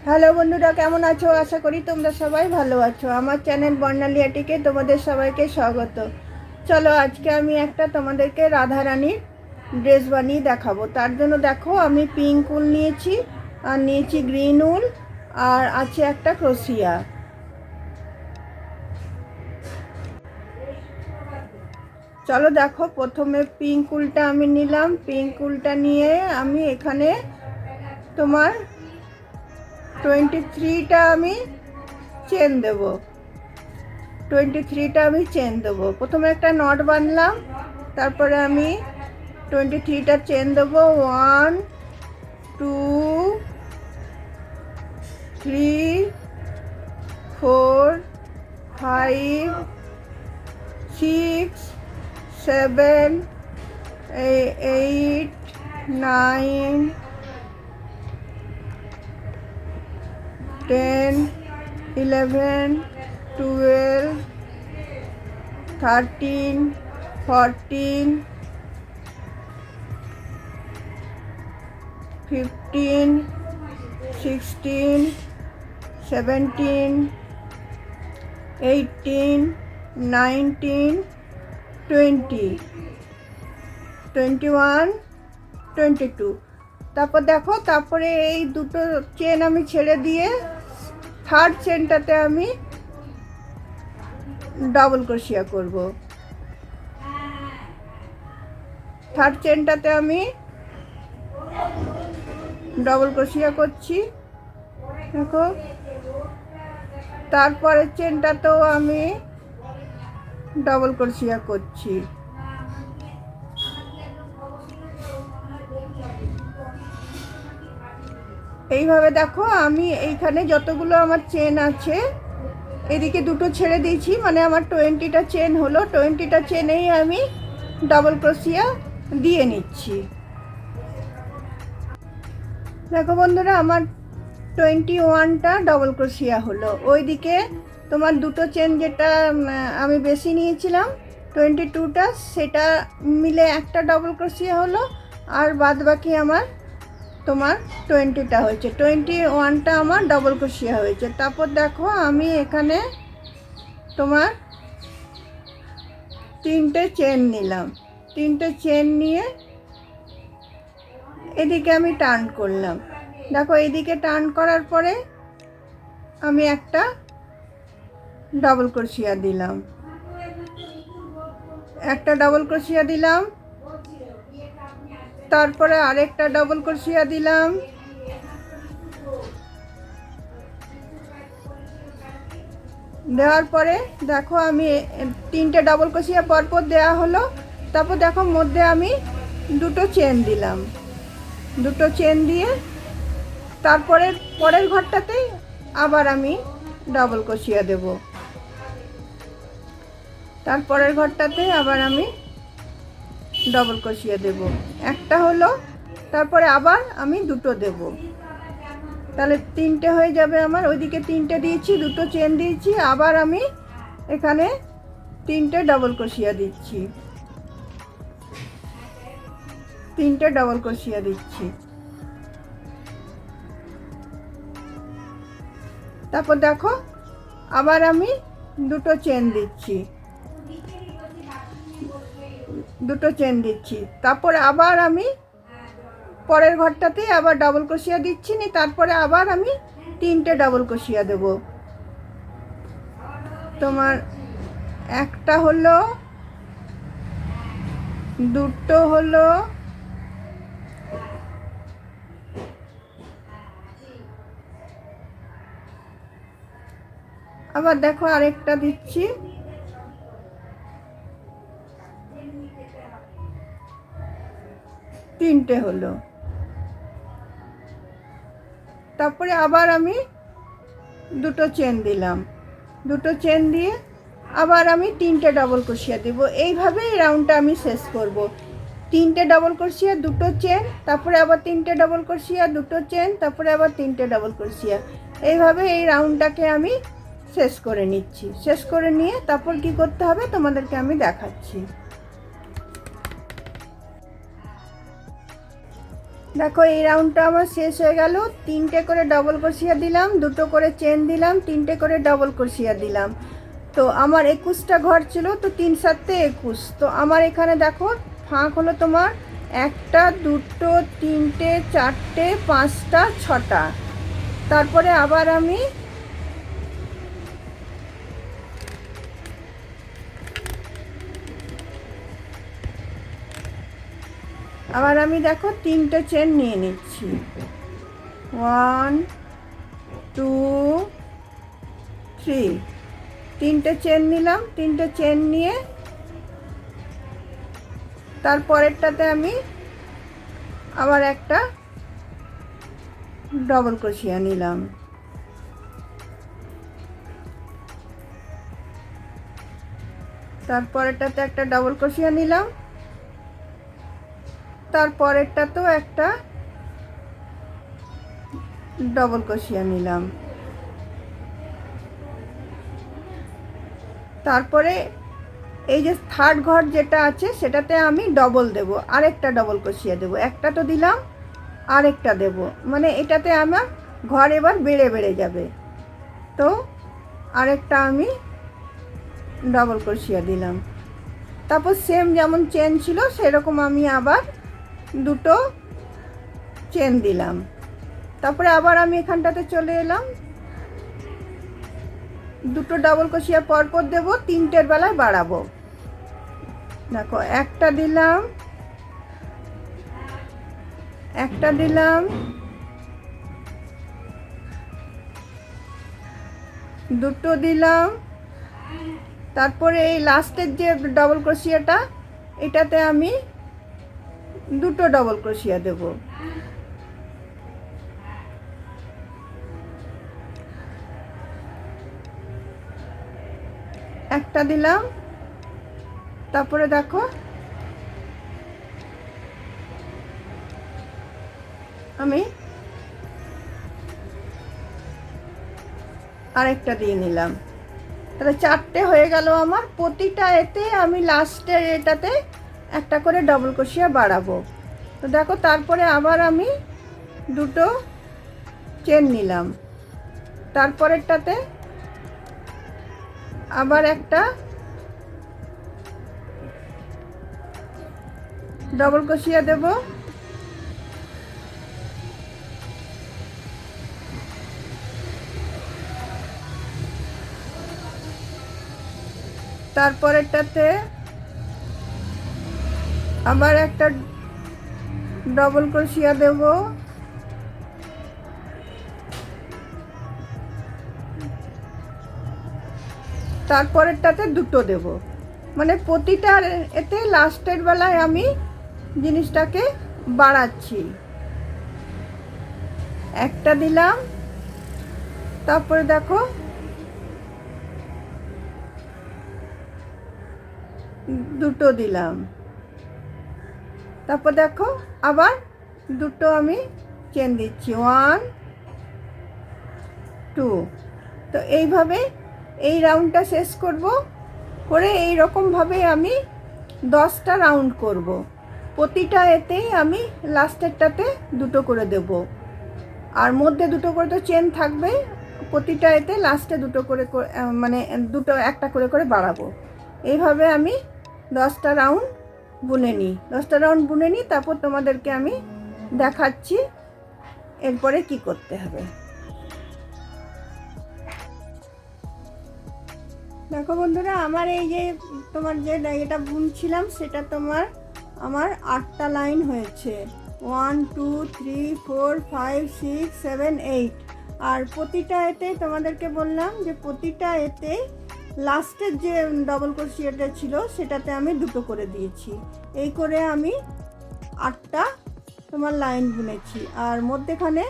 Hello বন্ধুরা, কেমন আছো? আশা করি তোমরা সবাই ভালো আছো। আমার চ্যানেল বর্ণালিয়াটিকে তোমাদের সবাইকে স্বাগত। চলো আজকে আমি একটা তোমাদেরকে রাধারানীর ড্রেস বানিয়ে দেখাবো। তার জন্য দেখো আমি পিঙ্ক উল নিয়েছি, আর নিয়েছি গ্রিন উল, আর আছে একটা ক্রোশিয়া। চলো দেখো, প্রথমে পিঙ্ক উলটা আমি নিলাম। পিঙ্ক উলটা নিয়ে আমি এখানে তোমার 23টা আমি চেন দেবো। 23টা আমি চেন দেবো। প্রথমে একটা নট বাঁধলাম, তারপরে আমি 23টা চেন দেবো। 1 2 3 4 5 6 7 8 9 10 11 12 13 14 15 16 17 18 19 20 21 22। তারপর দেখো, তারপরে এই দুটো চেন আমি ছেড়ে দিয়ে থার্ড চেনটাতে আমি ডাবল ক্রোশিয়া করব। থার্ড চেনটাতে আমি ডাবল ক্রোশিয়া করছি, দেখো। তারপরের চেনটাতেও আমি ডাবল ক্রোশিয়া করছি। এইভাবে দেখো, আমি এইখানে যতগুলো আমার চেন আছে এদিকে দুটো ছেড়ে দিয়েছি, মানে আমার 20টা চেন হলো। 20টা চেনেই আমি ডাবল ক্রোশিয়া দিয়ে নিচ্ছি। দেখো বন্ধুরা, আমার 21টা ডাবল ক্রোশিয়া হলো। ওইদিকে তোমার দুটো চেন যেটা আমি বেশি নিয়েছিলাম 22টা, সেটা মিলে একটা ডাবল ক্রোশিয়া হলো, আর বাদ বাকি আমার তোমার 20টা হয়েছে। 21টা আমার ডাবল ক্রোশিয়া হয়েছে। তারপর দেখো আমি এখানে তোমার 3টে চেন নিলাম। 3টে চেন নিয়ে এদিকে আমি টার্ন করলাম। দেখো, এইদিকে টার্ন করার পরে আমি একটা ডাবল ক্রোশিয়া দিলাম, একটা ডাবল ক্রোশিয়া দিলাম, তারপরে আরেকটা ডাবল ক্রোশিয়া দিলাম, দেওয়ার পরে দেখো আমি 3টে ডাবল ক্রোশিয়া পরপর দেওয়া হলো। তারপর দেখো মধ্যে আমি দুটো চেন দিলাম। দুটো চেন দিয়ে তারপরে পরের ঘরটাতেই আবার আমি ডাবল ক্রোশিয়া দেব। তারপরের ঘরটাতে আবার আমি ডাবল ক্রোশিয়া দেব। একটা হলো, তারপরে আবার আমি দুটো দেব, তাহলে 3টে হয়ে যাবে আমার। ওইদিকে 3টে দিয়েছি, দুটো চেন দিয়েছি, আবার আমি এখানে 3টে ডাবল ক্রোশিয়া দিচ্ছি। 3টে ডাবল ক্রোশিয়া দিচ্ছি। তারপর দেখো আবার আমি দুটো চেন দিচ্ছি, দুটো চেন দিচ্ছি। তারপরে আবার আমি পরের ঘরটাতে আবার ডাবল ক্রোশিয়া দিচ্ছি নি, তারপরে আবার আমি 3টে ডাবল ক্রোশিয়া দেব। তোমার একটা হলো, দুটো হলো, আবার দেখো আরেকটা দিচ্ছি, তিনটে হলো। তারপরে আবার আমি দুটো চেন দিলাম, দুটো চেন দিয়ে আবার আমি 3টে ডাবল ক্রোশিয়া দেব। এইভাবে এই রাউন্ডটা আমি শেষ করব। 3টে ডাবল ক্রোশিয়া, দুটো চেন, তারপরে আবার 3টে ডাবল ক্রোশিয়া, দুটো চেন, তারপরে আবার 3টে ডাবল ক্রোশিয়া। এইভাবে এই রাউন্ডটাকে আমি শেষ করে নিচ্ছি। শেষ করে নিয়ে তারপর কি করতে হবে তোমাদেরকে আমি দেখাচ্ছি। দেখো এই রাউন্ডটা আমার শেষ হয়ে গেল। তিনটে করে ডবল ক্রোশিয়া দিলাম, দুটো করে চেন দিলাম, তিনটে করে ডবল ক্রোশিয়া দিলাম। তো আমার 21টা ঘর ছিল, তো 3 7 21। তো আমার এখানে দেখো ফাঁক হলো তোমার একটা, দুটো, তিনটে, চারটে, পাঁচটা, ছটা। তারপরে আবার আমি দেখো তিনটে চেন নিয়ে নিচ্ছি। 1 2 3, তিনটে চেন নিলাম। তিনটে চেন নিয়ে তারপরেরটাতে আমি আবার একটা ডবল ক্রোশিয়া নিলাম। তারপরেরটাতে একটা ডবল ক্রোশিয়া নিলাম, তারপরেরটাতেও একটা ডবল ক্রোশিয়া নিলাম। তারপরে এই যে থার্ড ঘর যেটা আছে সেটাতে আমি ডবল দেব, আরেকটা ডবল ক্রোশিয়া দেব। একটা তো দিলাম, আরেকটা দেব, মানে এটাতে আমার ঘর এবার বেড়ে বেড়ে যাবে। তো আরেকটা আমি ডবল ক্রোশিয়া দিলাম। তারপর সেম যেমন চেন ছিল সেরকম আমি আবার দুটো চেন দিলাম। তারপরে আবার আমি এখানটাতে চলে এলাম, দুটো ডবল ক্রোশিয়া পরপর দেব, তিনটের বেলায় বাড়াবো। দেখো একটা দিলাম, একটা দিলাম, দুটো দিলাম। তারপরে এই লাস্টের যে ডবল ক্রোশিয়াটা, এটাতে আমি দুটো ডবল ক্রোশিয়া দেব। একটা দিলাম। তারপরে দেখো আমি আরেকটা দিয়ে নিলাম। তাহলে চারটে হয়ে গেল আমার। প্রতিটা এতে আমি লাস্টের এটাতে একটা করে ডবল ক্রোশিয়া বাড়াবো। তো দেখো তারপরে আবার আমি দুটো চেন নিলাম, তারপরেরটাতে আবার একটা ডবল ক্রোশিয়া দেব। তারপরেরটাতে আবার একটা ডবল ক্রোশিয়া দেব। তারপরেরটাতে দুটো দেব, মানে প্রতিটা এতে লাস্টের বেলায় আমি জিনিসটাকে বাড়াচ্ছি। একটা দিলাম, তারপরে দেখো দুটো দিলাম, তারপর দেখো আবার দুটো আমি চেন দিচ্ছি, 1 2। তো এইভাবে এই রাউন্ডটা শেষ করব। করে এই রকমভাবে আমি 10টা রাউন্ড করব। প্রতিটা এতেই আমি লাস্টেরটাতে দুটো করে দেব, আর মধ্যে দুটো করে তো চেন থাকবে। প্রতিটা এতে লাস্টে দুটো করে মানে দুটো একটা করে করে বাড়াবো। এইভাবে আমি 10টা রাউন্ড বুনে নিই। 10টা রাউন্ড বুনে নিই, তারপর তোমাদেরকে আমি দেখাচ্ছি এরপরে কি করতে হবে। দেখো বন্ধুরা, আমার এই যে তোমার যে এটা বুনছিলাম সেটা আমার 8টা লাইন হয়েছে। 1 2 3 4 5 6 7 8। আর প্রতিটা এতে তোমাদেরকে বললাম যে প্রতিটা এতে লাস্টের যে ডবল ক্রোশিয়াটা ছিল সেটাতে আমি দুটো করে দিয়েছি। এই করে আমি 8টা তোমার লাইন বুনেছি, আর মধ্যেখানে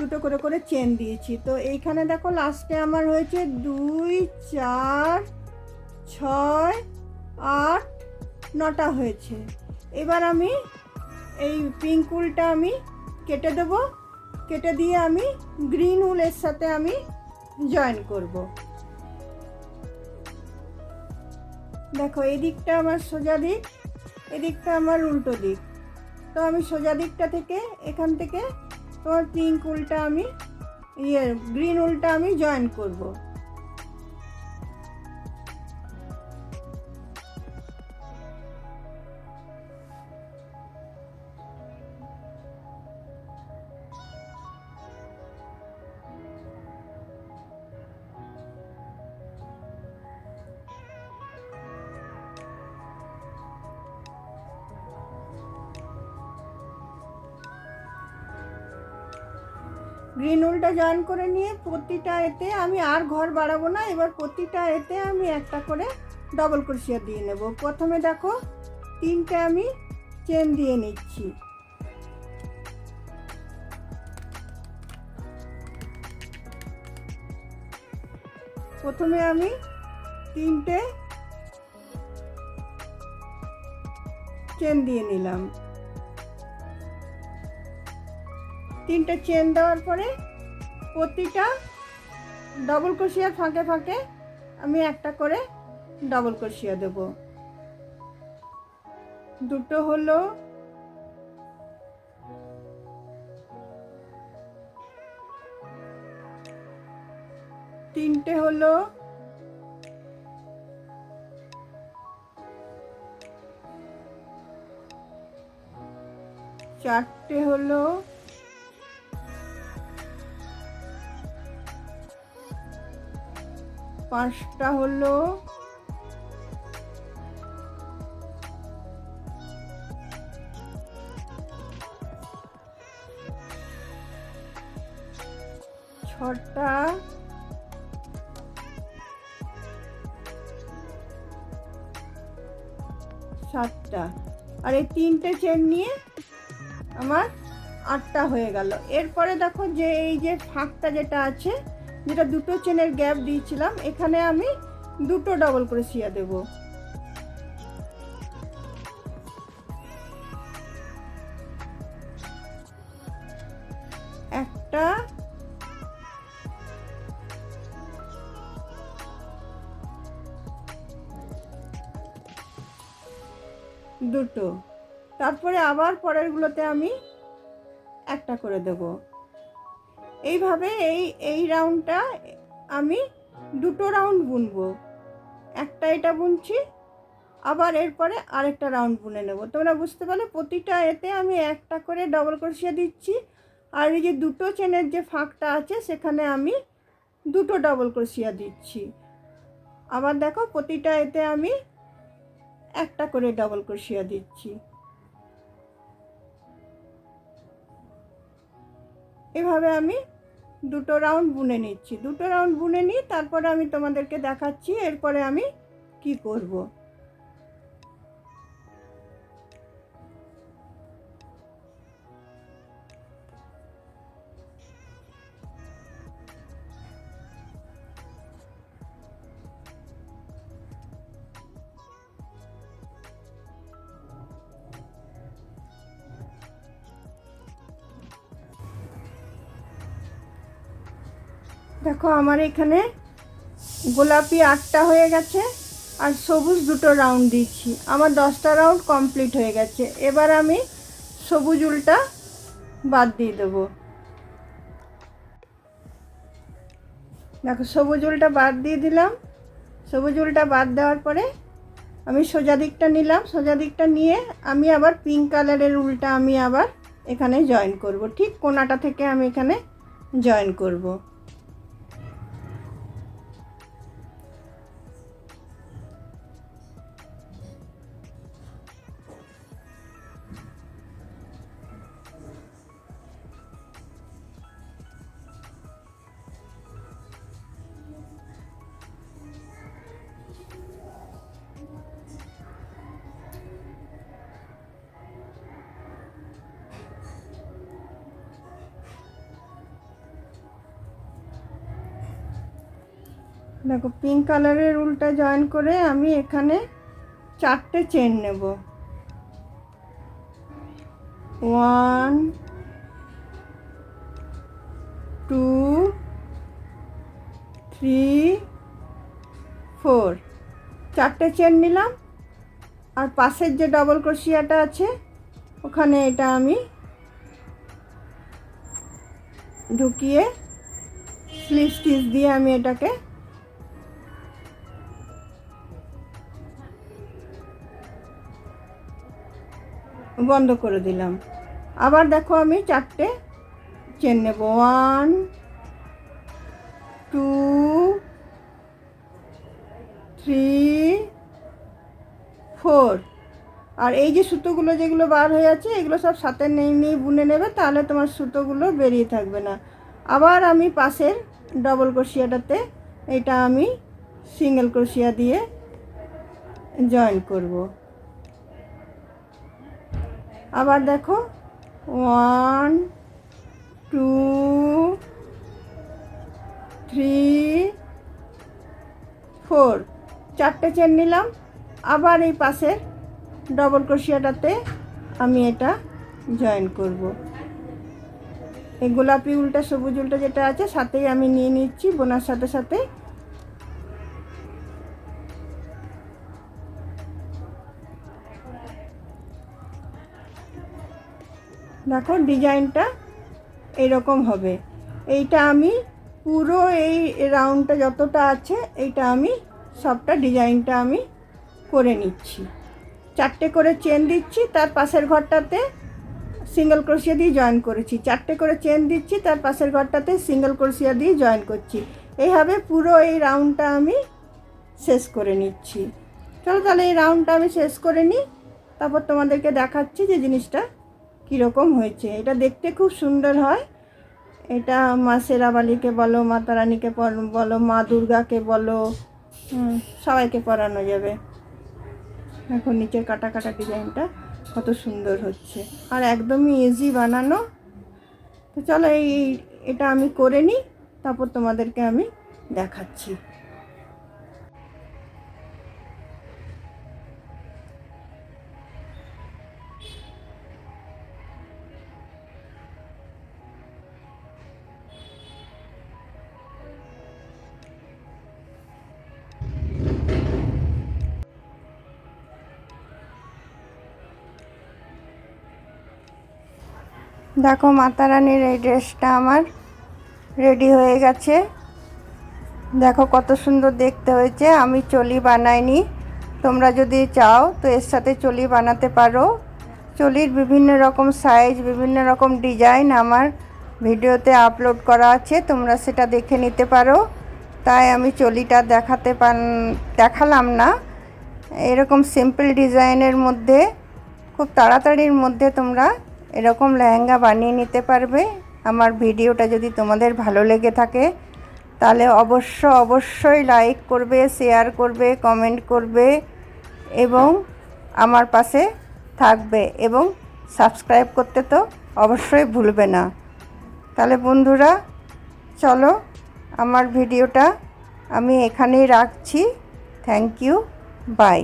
দুটো করে করে চেন দিয়েছি। তো এইখানে দেখো লাস্টে আমার হয়েছে 2 4 6 8 9টা হয়েছে। এবার আমি এই পিঙ্ক উলটা আমি কেটে দেবো। কেটে দিয়ে আমি গ্রিন উলের সাথে আমি জয়েন করব। দেখো এই দিকটা আমার সোজা দিক, এদিকটা আমার উল্টো দিক। তো আমি সোজা দিকটা থেকে এখান থেকে তোমার পিঙ্ক উলটা আমি গ্রিন উলটা আমি জয়েন করব। গ্রিন উলটা জয়েন করে নিয়ে প্রতিটা এতে আমি আর ঘর বাড়াবো না, এবার প্রতিটা এতে আমি একটা করে ডবল ক্রোশিয়া দিয়ে নেব। প্রথমে দেখো 3টে আমি চেন দিয়ে নিচ্ছি। প্রথমে আমি 3টে চেন দিয়ে নিলাম। 3টে চেন দেওয়ার পরে প্রতিটা ডবল ক্রোশিয়ার ফাঁকে ফাঁকে আমি একটা করে ডবল ক্রোশিয়া দেব। দুটো হলো, তিনটে হলো, চারটে হলো, পাঁচটা হলো, ছটা, সাতটা। আর এই 3টে চেন নিয়ে আমার 8টা হয়ে গেল। এরপরে দেখো যে এই যে ফাঁকটা যেটা আছে, যেটা দুটো চেনের গ্যাপ দিয়েছিলাম, এখানে আমি দুটো ডবল ক্রোশিয়া দেব। একটা, দুটো। তারপরে আবার পরেরগুলোতে আমি একটা করে দেব। এইভাবে এই রাউন্ডটা আমি দুটো রাউন্ড বুনবো। একটা এটা বুনছি, আবার এরপরে আরেকটা রাউন্ড বুনে নেব। তোমরা বুঝতে পারলে প্রতিটা এতে আমি একটা করে ডবল ক্রোশিয়া দিচ্ছি, আর এই যে দুটো চেনের যে ফাঁকটা আছে সেখানে আমি দুটো ডবল ক্রোশিয়া দিচ্ছি। আবার দেখো প্রতিটা এতে আমি একটা করে ডবল ক্রোশিয়া দিচ্ছি। এভাবে আমি দুটো রাউন্ড বুনে নিচ্ছি। দুটো রাউন্ড বুনে নিই, তারপরে আমি তোমাদেরকে দেখাচ্ছি এরপরে আমি কি করব। দেখো আমার এখানে গোলাপি 8টা হয়ে গেছে আর সবুজ দুটো রাউন্ড দিচ্ছি। আমার 10টা রাউন্ড কমপ্লিট হয়ে গেছে। এবার আমি সবুজ উলটা বাদ দিয়ে দেবো। দেখো সবুজ উলটা বাদ দিয়ে দিলাম। সবুজ উলটা বাদ দেওয়ার পরে আমি সোজা দিকটা নিলাম। সোজা দিকটা নিয়ে আমি আবার পিঙ্ক কালারের উলটা আমি আবার এখানে জয়েন করব। ঠিক কোনাটা থেকে আমি এখানে জয়েন করব। দেখো পিঙ্ক কালারের উলটা জয়েন করে আমি এখানে 4টে চেন নেব। 1 2 3 4, 4টে চেন নিলাম। আর পাশের যে ডবল ক্রোশিয়াটা আছে ওখানে এটা আমি ঢুকিয়ে স্লিপ স্টিচ দিয়ে আমি এটাকে বন্ধ করে দিলাম। আবার দেখো আমি 4টে চেন নেব, 1 2 3 4। আর এই যে সুতোগুলো যেগুলো বার হয়ে আছে এগুলো সব সাথে নিয়ে বুনে নেবে, তাহলে তোমার সুতোগুলো বেরিয়ে থাকবে না। আবার আমি পাশের ডবল ক্রোশিয়াটাতে এটা আমি সিঙ্গেল ক্রোশিয়া দিয়ে জয়েন করব। আবার দেখো 1 2 3 4, 4টে চেন নিলাম। আবার এই পাশের ডবল ক্রোশিয়াটাতে আমি এটা জয়েন করব। এই গোলাপি উল্টা সবুজ উল্টা যেটা আছে সাথেই আমি নিয়ে নিচ্ছি বোনার সাথে সাথে। দেখো ডিজাইনটা এরকম হবে। এইটা আমি পুরো এই রাউন্ডটা যতটা আছে এইটা আমি সবটা ডিজাইনটা আমি করে নিচ্ছি। 4টে করে চেন দিচ্ছি, তার পাশের ঘরটাতে সিঙ্গেল ক্রোশিয়া দিয়ে জয়েন করেছি। 4টে করে চেন দিচ্ছি, তার পাশের ঘরটাতে সিঙ্গেল ক্রোশিয়া দিয়ে জয়েন করছি। এইভাবে পুরো এই রাউন্ডটা আমি শেষ করে নিচ্ছি। চলো তাহলে এই রাউন্ডটা আমি শেষ করে নিই, তারপর তোমাদেরকে দেখাচ্ছি যে জিনিসটা কীরকম হয়েছে। এটা দেখতে খুব সুন্দর হয়। এটা মা শেরাবালিকে বলো, মাতা রানীকে বলো, মা দুর্গাকে বলো, সবাইকে পরানো যাবে। এখন নিচের কাটা কাটা ডিজাইনটা কত সুন্দর হচ্ছে, আর একদমই ইজি বানানো। তো চলো এটা আমি করে নিই, তারপর তোমাদেরকে আমি দেখাচ্ছি। দেখো মাতা রানীর এই ড্রেসটা আমার রেডি হয়ে গেছে। দেখো কত সুন্দর দেখতে হয়েছে। আমি চলি বানাইনি, তোমরা যদি চাও তো এর সাথে চলি বানাতে পারো। চলির বিভিন্ন রকম সাইজ, বিভিন্ন রকম ডিজাইন আমার ভিডিওতে আপলোড করা আছে, তোমরা সেটা দেখে নিতে পারো। তাই আমি চলিটা দেখালাম না। এরকম সিম্পল ডিজাইনের মধ্যে খুব তাড়াতাড়ির মধ্যে তোমরা এরকম লেহেঙ্গা বানিয়ে নিতে পারবে। আমার ভিডিওটা যদি তোমাদের ভালো লেগে থাকে তাহলে অবশ্যই লাইক করবে, শেয়ার করবে, কমেন্ট করবে এবং আমার পাশে থাকবে, এবং সাবস্ক্রাইব করতে তো অবশ্যই ভুলবে না। তাহলে বন্ধুরা চলো আমার ভিডিওটা আমি এখানেই রাখছি। Thank you, by.